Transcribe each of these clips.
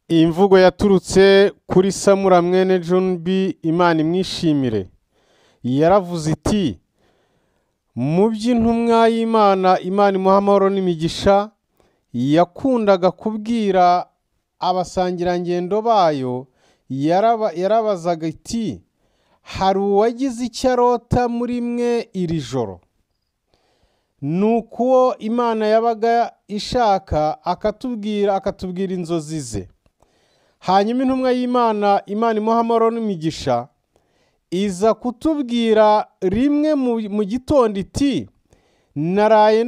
Imvugo yaturutse kuri Samura mwene Junbi, Imana imwishimire. Yaravuze iti: mu by'intumwa y'Imana, Imana imuha amahoro n'imigisha, yakundaga kubwira abasangirangendo bayo, yarabazaga iti: hari uwagize icyo arota muri mwe iri joro? Nuko Imana yabaga ishaka akatubwira inzozi ze. Hanyuma intumwa y'Imana, Imana imuha amahoro n'imigisha, iza kutubwira rimwe mu gitondo iti: naraye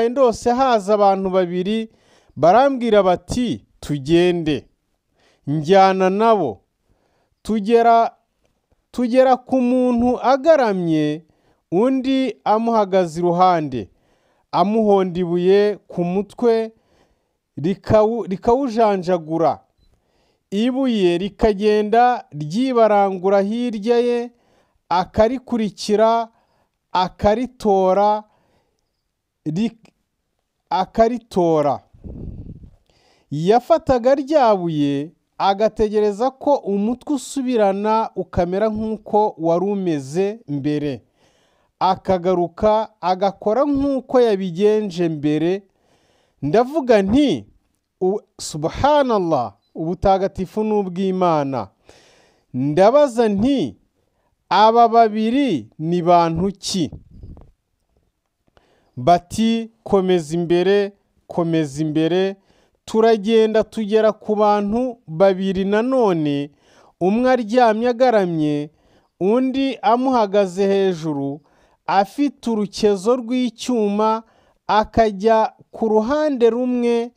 ndose haza abantu babiri barambwira bati tugende. Njyana nabo, tugera ku muntu agaramye, undi amuhagaze iruhande, amuhonda ibuye ku mutwe rikawujanjagura. Ibuye rikagenda ryibarangura hirya ye, akarikurikira akaritora. Yafataga rya buye agategereza ko umutwe usubirana ukamera nk'uko wari umeze mbere, akagaruka agakora nk'uko yabigenje mbere. Ndavuga nti subhanallah, ubutagatifu n'ubw'Imana. Ndabaza nti aba babiri ni bantu ki? Bati komeza imbere, komeza imbere. Turagenda tugera ku bantu babiri nanone, umwe aryamye agaramye, undi amuhagaze hejuru afite urukezo rw'icyuma, akajya ku ruhande rumwe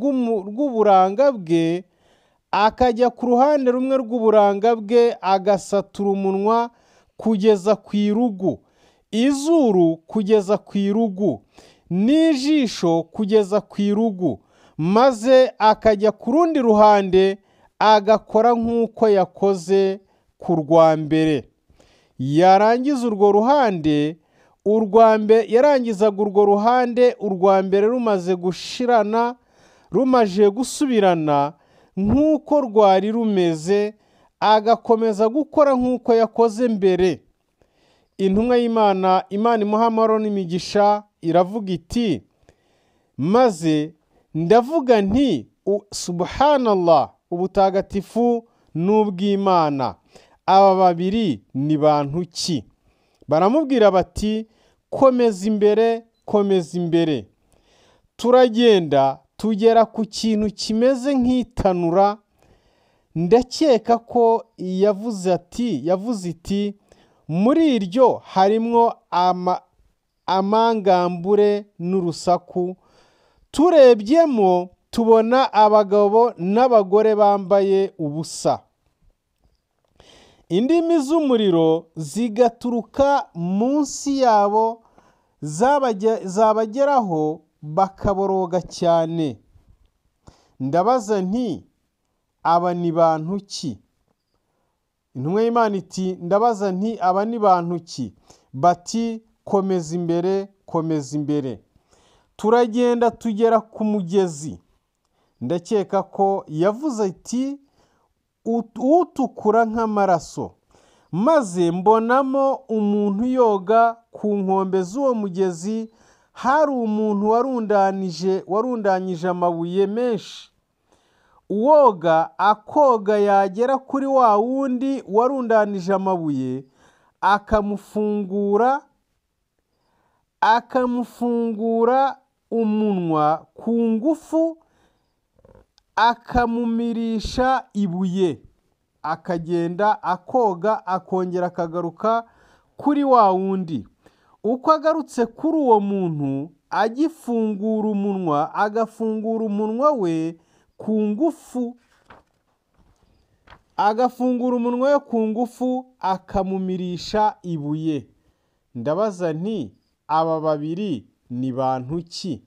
rw'uburanga bwe, akajya ku ruhande rumwe rw'uburanga bwe agasatura umunwa kugeza ku irugu, izuru kugeza ku irugu, n'ijisho kugeza ku irugu, maze akajya ku rundi ruhande agakora nk'uko yakoze ku rwa mbere. Yarangizaga urwo ruhande urwa mbere rumaze gushirana, rumaze gusubirana nk'uko rwari rumeze, agakomeza gukora nk'uko yakoze mbere. Intumwa y'Imana, Imana imuha amahoro n'imigisha, iravuga iti: maze ndavuga nti subhanallah, ubutagatifu n'ubw'Imana. Aba babiri ni bantu ki? Baramubwira bati komeza imbere, komeza imbere. Turagenda tugera ku kintu kimeze nk'itanura. Ndakeka ko yavuze iti muri iryo harimwo amangambure n'urusaku. Turebyemo tubona abagabo n'abagore bambaye ubusa. Indimi z'umuriro zigaturuka munsi yabo, zabageraho bakaboroga cyane. Ndabaza nti aba ni bantu ki? Intumwa y'Imana iti: ndabaza nti aba ni bantu ki? Bati komeza imbere, komeza imbere. Turagenda tugera ku mugezi. Ndakeka ko yavuze ati utukura nk'amaraso, maze mbonamo umuntu yoga ku nkombe z'uwo mugezi. Hari umuntu warundanyije amabuye menshi. Uwoga akoga yagera kuri wa wundi warundanije amabuye, akamufungura umunwa ku ngufu, akamumirisha ibuye, akagenda akoga, akongera akagaruka kuri wa wundi. Uko agarutse kuri uwo muntu, agafungura umunwa we ku ngufu, akamumirisha ibuye. Ndabaza nti aba babiri ni bantu ki?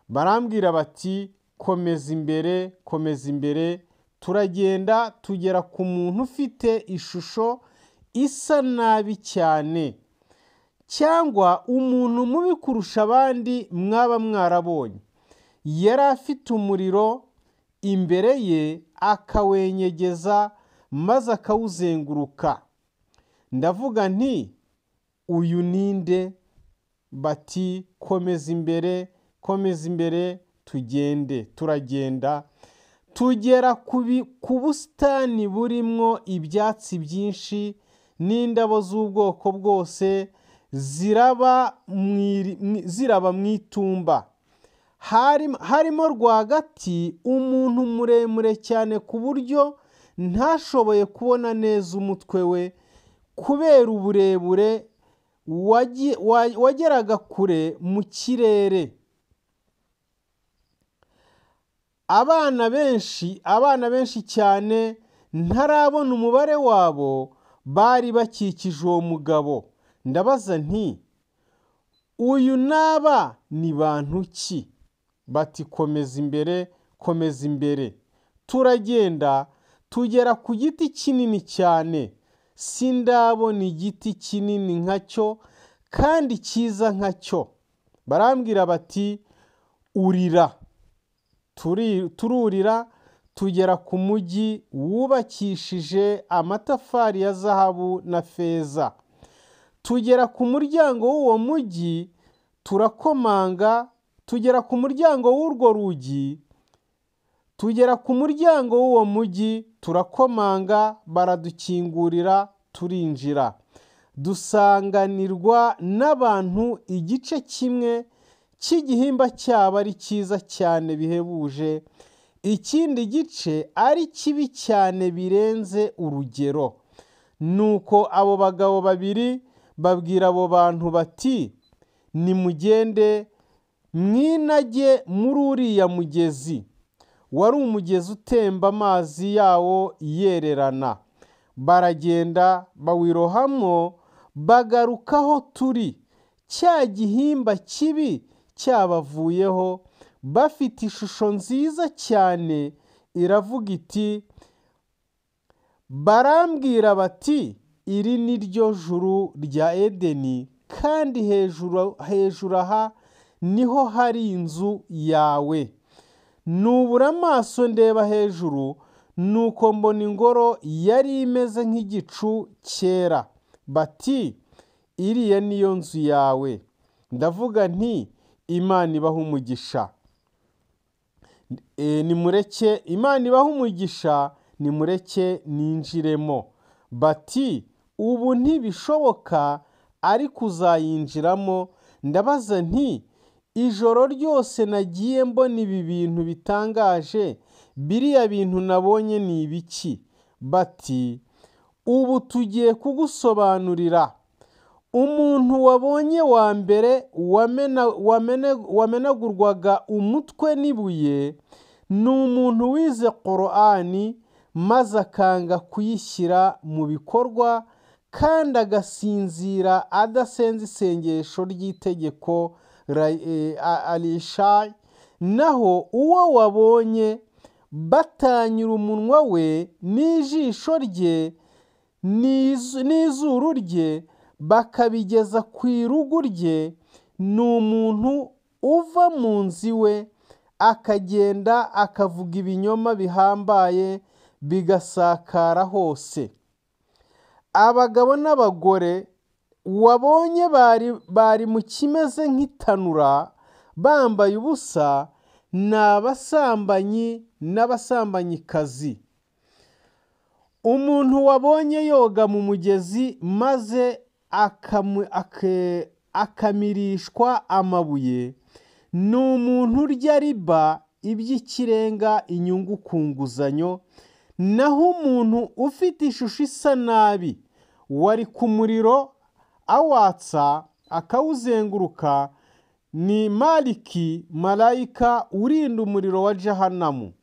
Barambwira bati komeza imbere, komeza imbere. Turagenda tugera ku muntu ufite ishusho isa nabi cyane, cyangwa umuntu mubi kurusha abandi mwaba mwarabonye. Yari afite umuriro imbere ye akawenyegeza maze akawuzenguruka. Ndavuga nti uyu ninde? Bati komeza imbere, komeza imbere tugende. Turagenda tugera ku busitani burimwo ibyatsi byinshi n'indabo z'ubwoko bwose ziraba mu itumba. Harimo rwagati umuntu muremure cyane ku buryo ntashoboye kubona neza umutwe we kubera uburebure wageraga kure mu kirere. Abana benshi cyane ntarabona umubare wabo bari bakikije uwo mugabo. Ndabaza nti uyu naba ni bantu ki? Bati komeza imbere, komeza imbere. Turagenda tugera ku giti kinini cyane. Sindabona igiti kinini nkacyo kandi cyiza nkacyo. Barambwira bati urira. Tururira tugera ku mujyi wubakishije amatafari ya zahabu na feza. Tugera ku muryango w'uwo mujyi turakomanga. Tugera ku muryango w'urwo rugi, tugera ku muryango w'uwo mujyi turakomanga, baradukingurira turinjira. Dusanganirwa n'abantu igice kimwe cy'igihimba cyabo ari cyiza cyane bihebuje, ikindi gice ari kibi cyane birenze urugero. Nuko abo bagabo babiri babwira abo bantu bati nimugende mwinage muri uriya mugezi. Wari umugezi utemba amazi yawo yererana. Baragenda bawirohamo bagarukaho turi. Cya gihimba kibi cyabavuyeho, bafite ishusho nziza cyane iravuga iti, barambwira bati iri ni ryo juru rya Edeni, kandi hejuru aha niho hari inzu yawe. Nubura amaso ndeba hejuru, nuko mbona ingoro yari imeze nk'igicu cyera. Bati iriya niyo nzu yawe. Ndavuga nti Imana ibaha umugisha. Nimureke Imana ibaha umugisha, nimureke ninjiremo. Bati ubu ntibishoboka ariko uzayinjiramo. Ndabaza nti ijoro ryose nagiye mbona ibi bintu bitangaje, biriya bintu nabonye ni ibiki? Bati ubu tugiye kugusobanurira. Umuntu wabonye wa mbere wamenagurwaga umutwe n'ibuye ni umuntu wize Qur'ani maze akanga kuyishyira mu bikorwa kandi agasinzira adasenze isengesho ry'itegeko alishayi. Naho uwo wabonye batanyura umunwa we n'ijisho rye n'izuru rye bakabigeza ku irugu rye, ni umuntu uva mu nzu iwe akagenda akavuga ibinyoma bihambaye bigasakara hose. Abagabo n'abagore wabonye bari mu kimeze nk'itanura bambaye ubusa, ni abasambanyi n'abasambanyikazi. Umuntu wabonye yoga mu mugezi maze akamirishwa amabuye, ni umuntu urya riba iby'ikirenga inyungu ku nguzanyo. Naho umuntu ufite ishusho isa nabi wari ku muriro awatsa akawuzenguruka, ni Maliki, marayika urinda umuriro wa Jahanamu.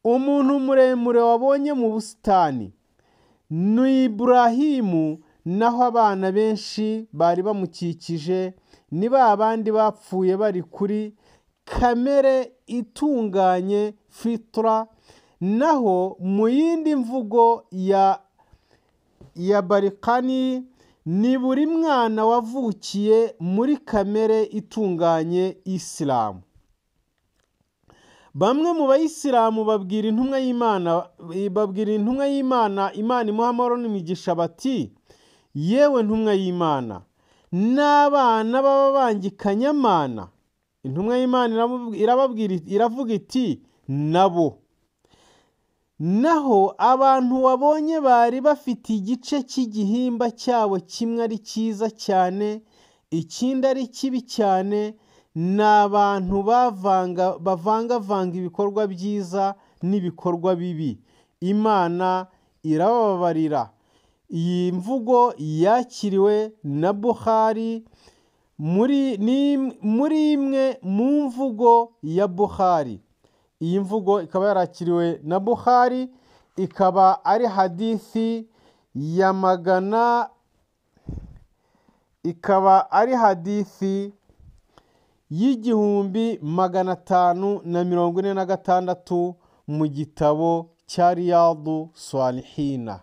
Umuntu muremure wabonye mu busitani ni Iburahimu, naho abana benshi bari bamukikije ni ba bandi bapfuye bari kuri kamere itunganye fitra. Naho mu yindi mvugo ya Barikani ni buri mwana wavukiye muri kamere itunganye Isilamu. Bamwe mu bayisilamu babwira intumwa y'Imana, Imana imuha amahoro n'imigisha, bati yewe ntumwa y'Imana, n'abana baba bangikanyamana. Intumwa y'Imana iravuga iti nabo. Naho abantu wabonye bari bafite igice cy'igihimba cyabo kimwe ari cyiza cyane, ikindi ari kibi cyane, ni abantu bavangavanga ibikorwa byiza n'ibikorwa bibi. Imana irababarira. Iyi mvugo yakiriwe na Bukhari muri imwe mu mvugo ya Bukhari. Iyi mvugo ikaba yarakiriwe na Bukhari, ikaba ari hadithi ya y'igihumbi 546 mu gitabo cya Riadwu Swalihina.